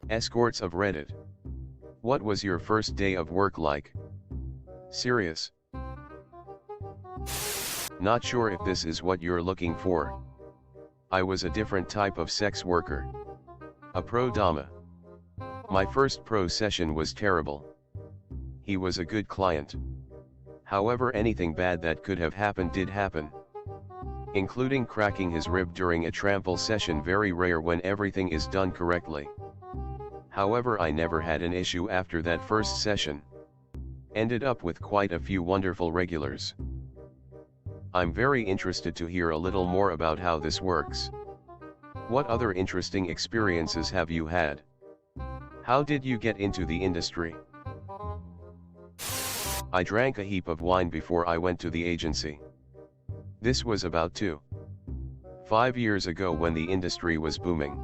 Escorts of Reddit. What was your first day of work like? Serious? Not sure if this is what you're looking for. I was a different type of sex worker. A pro dama. My first pro session was terrible. He was a good client. However, anything bad that could have happened did happen. Including cracking his rib during a trample session, very rare when everything is done correctly. However, I never had an issue after that first session. Ended up with quite a few wonderful regulars. I'm very interested to hear a little more about how this works. What other interesting experiences have you had? How did you get into the industry? I drank a heap of wine before I went to the agency. This was about 5 years ago when the industry was booming.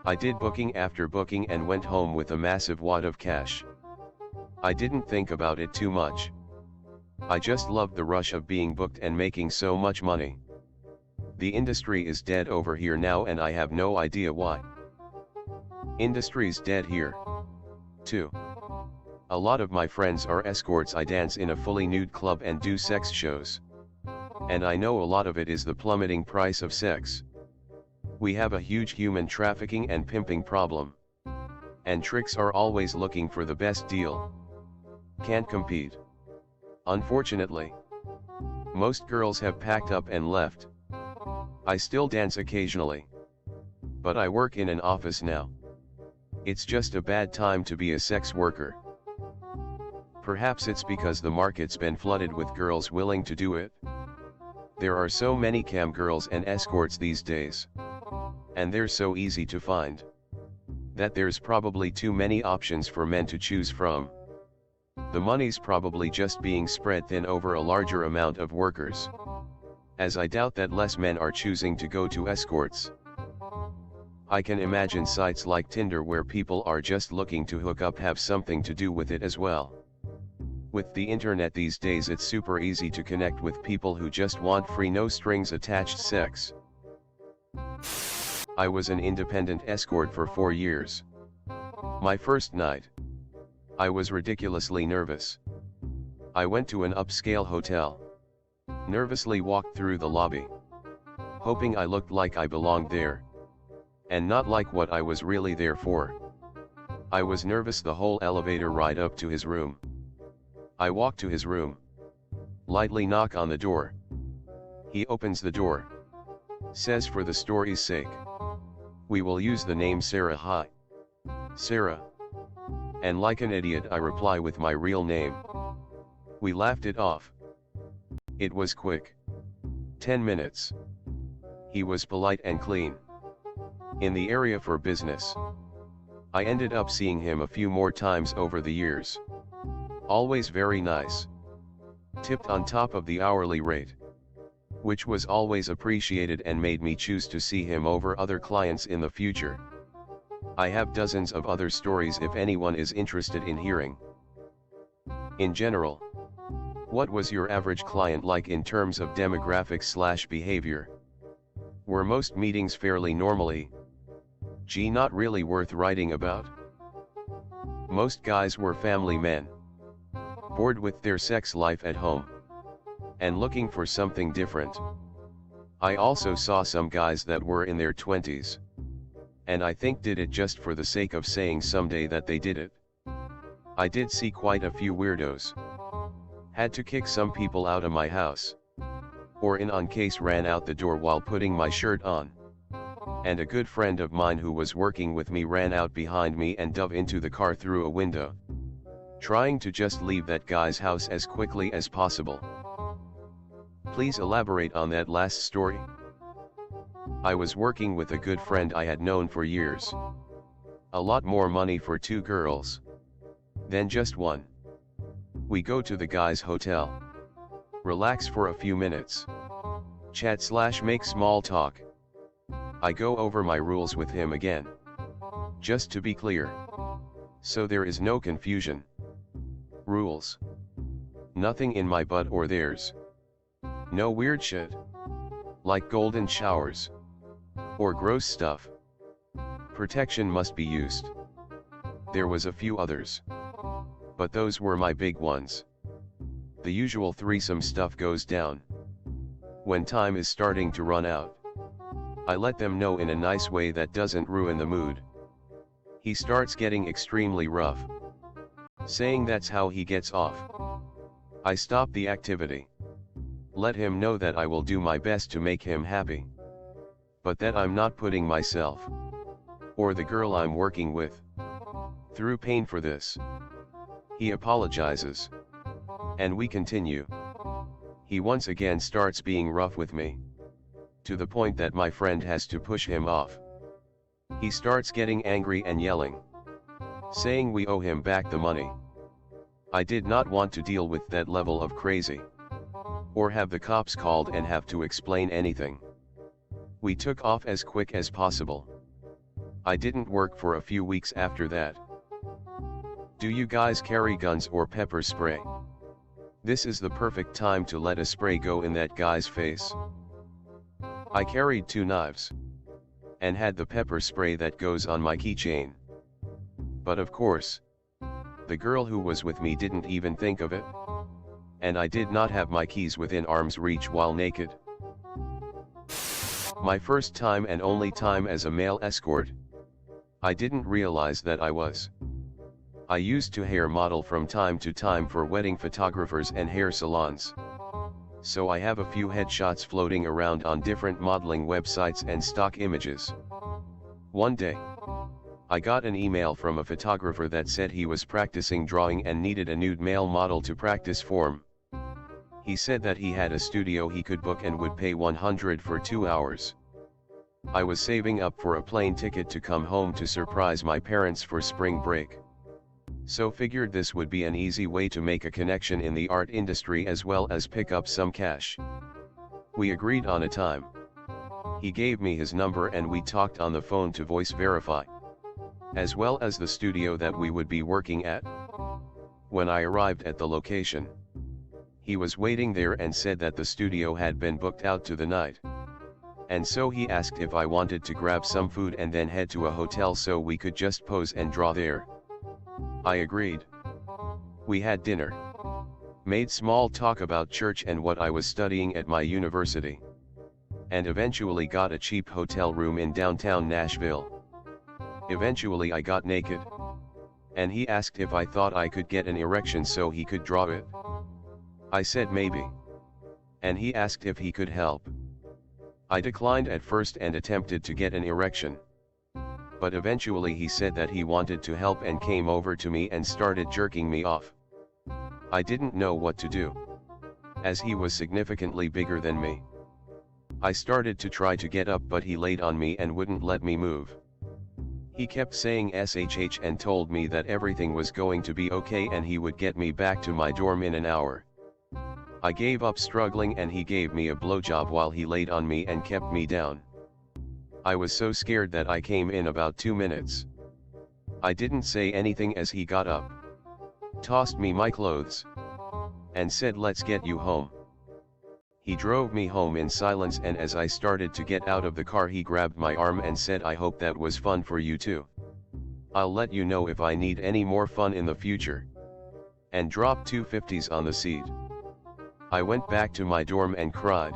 I did booking after booking and went home with a massive wad of cash. I didn't think about it too much. I just loved the rush of being booked and making so much money. The industry is dead over here now and I have no idea why. Industry's dead here, too. A lot of my friends are escorts. I dance in a fully nude club and do sex shows. And I know a lot of it is the plummeting price of sex. We have a huge human trafficking and pimping problem. And tricks are always looking for the best deal. Can't compete. Unfortunately. Most girls have packed up and left. I still dance occasionally. But I work in an office now. It's just a bad time to be a sex worker. Perhaps it's because the market's been flooded with girls willing to do it. There are so many cam girls and escorts these days. And they're so easy to find. That there's probably too many options for men to choose from. The money's probably just being spread thin over a larger amount of workers. As I doubt that less men are choosing to go to escorts. I can imagine sites like Tinder where people are just looking to hook up have something to do with it as well. With the internet these days, it's super easy to connect with people who just want free, no strings attached sex. I was an independent escort for 4 years. My first night. I was ridiculously nervous. I went to an upscale hotel. Nervously walked through the lobby. Hoping I looked like I belonged there. And not like what I was really there for. I was nervous the whole elevator ride up to his room. I walk to his room. Lightly knock on the door. He opens the door. Says, for the story's sake, we will use the name Sarah. Hi, Sarah. And like an idiot I reply with my real name. We laughed it off. It was quick. 10 minutes. He was polite and clean. In the area for business. I ended up seeing him a few more times over the years. Always very nice. Tipped on top of the hourly rate. Which was always appreciated and made me choose to see him over other clients in the future. I have dozens of other stories if anyone is interested in hearing. In general, what was your average client like in terms of demographics/behavior? Were most meetings fairly normally? Not really worth writing about? Most guys were family men. Bored with their sex life at home. And looking for something different. I also saw some guys that were in their 20s. And I think did it just for the sake of saying someday that they did it. I did see quite a few weirdos. Had to kick some people out of my house. Or in on case ran out the door while putting my shirt on. And a good friend of mine who was working with me ran out behind me and dove into the car through a window. Trying to just leave that guy's house as quickly as possible. Please elaborate on that last story. I was working with a good friend I had known for years. A lot more money for 2 girls. Than just one. We go to the guy's hotel. Relax for a few minutes. Chat/make small talk. I go over my rules with him again. Just to be clear. So there is no confusion. Rules. Nothing in my butt or theirs. No weird shit. Like golden showers. Or gross stuff. Protection must be used. There was a few others, but those were my big ones. The usual threesome stuff goes down. When time is starting to run out, I let them know in a nice way that doesn't ruin the mood. He starts getting extremely rough, saying that's how he gets off. I stop the activity. Let him know that I will do my best to make him happy, but that I'm not putting myself, or the girl I'm working with, through pain for this. He apologizes, and we continue. He once again starts being rough with me, to the point that my friend has to push him off. He starts getting angry and yelling, saying we owe him back the money. I did not want to deal with that level of crazy, or have the cops called and have to explain anything. We took off as quick as possible. I didn't work for a few weeks after that. Do you guys carry guns or pepper spray? This is the perfect time to let a spray go in that guy's face. I carried 2 knives, and had the pepper spray that goes on my keychain. But of course, the girl who was with me didn't even think of it, and I did not have my keys within arm's reach while naked. My first time and only time as a male escort. I didn't realize that I was. I used to hair model from time to time for wedding photographers and hair salons, so I have a few headshots floating around on different modeling websites and stock images. One day, I got an email from a photographer that said he was practicing drawing and needed a nude male model to practice form. He said that he had a studio he could book and would pay $100 for 2 hours. I was saving up for a plane ticket to come home to surprise my parents for spring break, so figured this would be an easy way to make a connection in the art industry as well as pick up some cash. We agreed on a time. He gave me his number and we talked on the phone to voice verify, as well as the studio that we would be working at. When I arrived at the location, he was waiting there and said that the studio had been booked out to the night, and so he asked if I wanted to grab some food and then head to a hotel so we could just pose and draw there. I agreed. We had dinner, made small talk about church and what I was studying at my university, and eventually got a cheap hotel room in downtown Nashville. Eventually I got naked, and he asked if I thought I could get an erection so he could draw it. I said maybe, and he asked if he could help. I declined at first and attempted to get an erection, but eventually he said that he wanted to help and came over to me and started jerking me off. I didn't know what to do, as he was significantly bigger than me. I started to try to get up but he laid on me and wouldn't let me move. He kept saying SHH and told me that everything was going to be okay and he would get me back to my dorm in an hour. I gave up struggling and he gave me a blowjob while he laid on me and kept me down. I was so scared that I came in about 2 minutes. I didn't say anything as he got up, tossed me my clothes, and said let's get you home. He drove me home in silence and as I started to get out of the car he grabbed my arm and said I hope that was fun for you too. I'll let you know if I need any more fun in the future. And dropped 2 50s on the seat. I went back to my dorm and cried,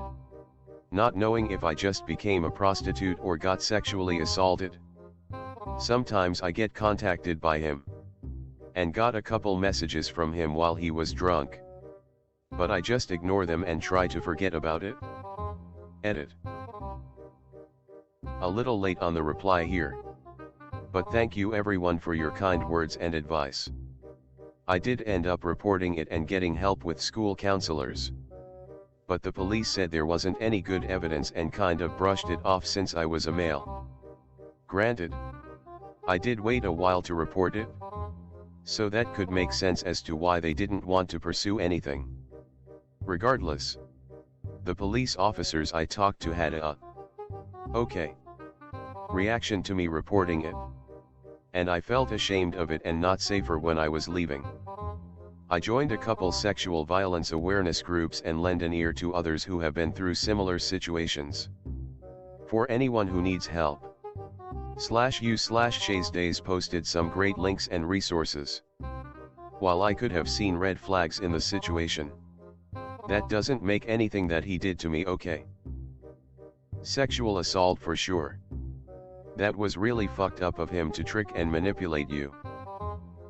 not knowing if I just became a prostitute or got sexually assaulted. Sometimes I get contacted by him, and got a couple messages from him while he was drunk, but I just ignore them and try to forget about it. Edit. A little late on the reply here, but thank you everyone for your kind words and advice. I did end up reporting it and getting help with school counselors, but the police said there wasn't any good evidence and kind of brushed it off since I was a male. Granted, I did wait a while to report it, so that could make sense as to why they didn't want to pursue anything. Regardless, the police officers I talked to had a okay reaction to me reporting it, and I felt ashamed of it and not safer when I was leaving. I joined a couple sexual violence awareness groups and lend an ear to others who have been through similar situations. For anyone who needs help, /u/Shays Days posted some great links and resources. While I could have seen red flags in the situation, that doesn't make anything that he did to me okay. Sexual assault for sure. That was really fucked up of him to trick and manipulate you.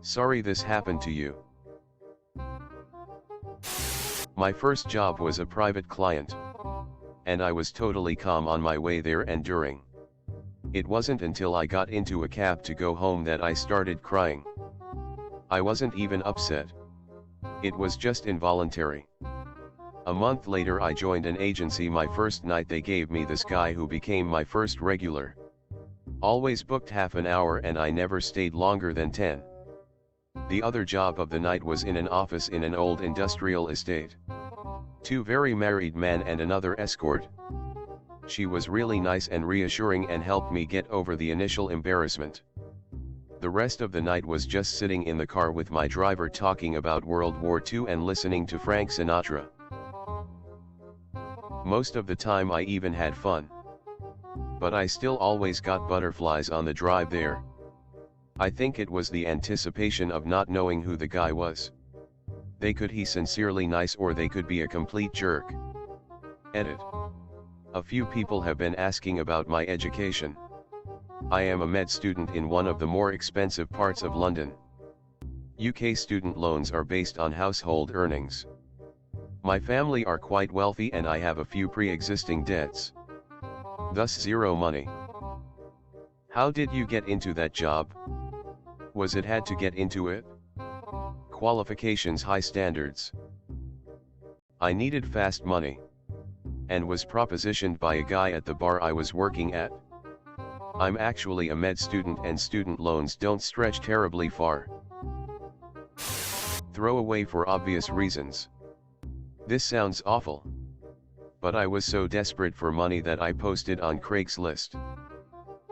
Sorry this happened to you. My first job was a private client, and I was totally calm on my way there and during. It wasn't until I got into a cab to go home that I started crying. I wasn't even upset. It was just involuntary. A month later I joined an agency. My first night they gave me this guy who became my first regular. Always booked half an hour and I never stayed longer than 10. The other job of the night was in an office in an old industrial estate. 2 very married men and another escort. She was really nice and reassuring and helped me get over the initial embarrassment. The rest of the night was just sitting in the car with my driver talking about World War II and listening to Frank Sinatra. Most of the time I even had fun. But I still always got butterflies on the drive there. I think it was the anticipation of not knowing who the guy was. They could be sincerely nice or they could be a complete jerk. Edit. A few people have been asking about my education. I am a med student in one of the more expensive parts of London. UK student loans are based on household earnings. My family are quite wealthy and I have a few pre-existing debts. Thus zero money. How did you get into that job? Was it had to get into it? Qualifications high standards. I needed fast money. And was propositioned by a guy at the bar I was working at. I'm actually a med student and student loans don't stretch terribly far. Throw away for obvious reasons. This sounds awful. But I was so desperate for money that I posted on Craigslist.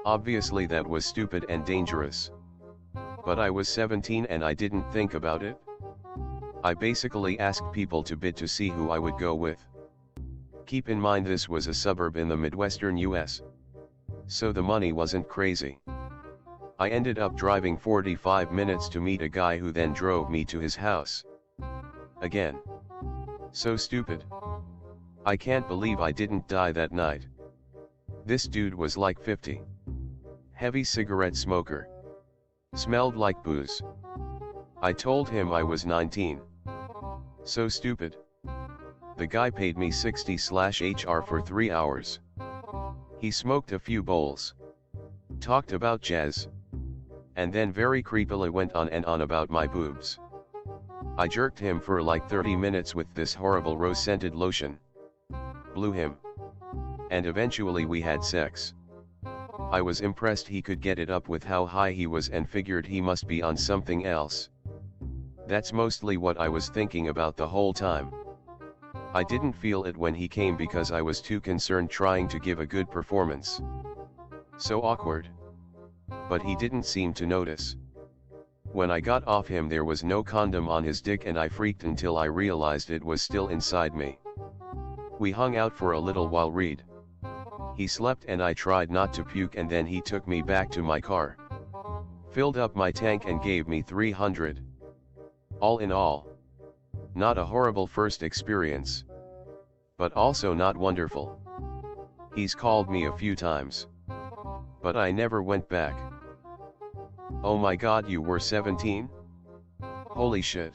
Obviously that was stupid and dangerous. But I was 17 and I didn't think about it. I basically asked people to bid to see who I would go with. Keep in mind this was a suburb in the Midwestern US. So the money wasn't crazy. I ended up driving 45 minutes to meet a guy who then drove me to his house. Again. So stupid. I can't believe I didn't die that night. This dude was like 50. Heavy cigarette smoker. Smelled like booze. I told him I was 19. So stupid. The guy paid me 60/HR for 3 hours. He smoked a few bowls. Talked about jazz. And then very creepily went on and on about my boobs. I jerked him for like 30 minutes with this horrible rose-scented lotion. Blew him. And eventually we had sex. I was impressed he could get it up with how high he was and figured he must be on something else. That's mostly what I was thinking about the whole time. I didn't feel it when he came because I was too concerned trying to give a good performance. So awkward. But he didn't seem to notice. When I got off him there was no condom on his dick and I freaked until I realized it was still inside me. We hung out for a little while. He slept and I tried not to puke and then he took me back to my car. Filled up my tank and gave me 300. All in all. Not a horrible first experience. But also not wonderful. He's called me a few times. But I never went back. Oh my god, you were 17? Holy shit.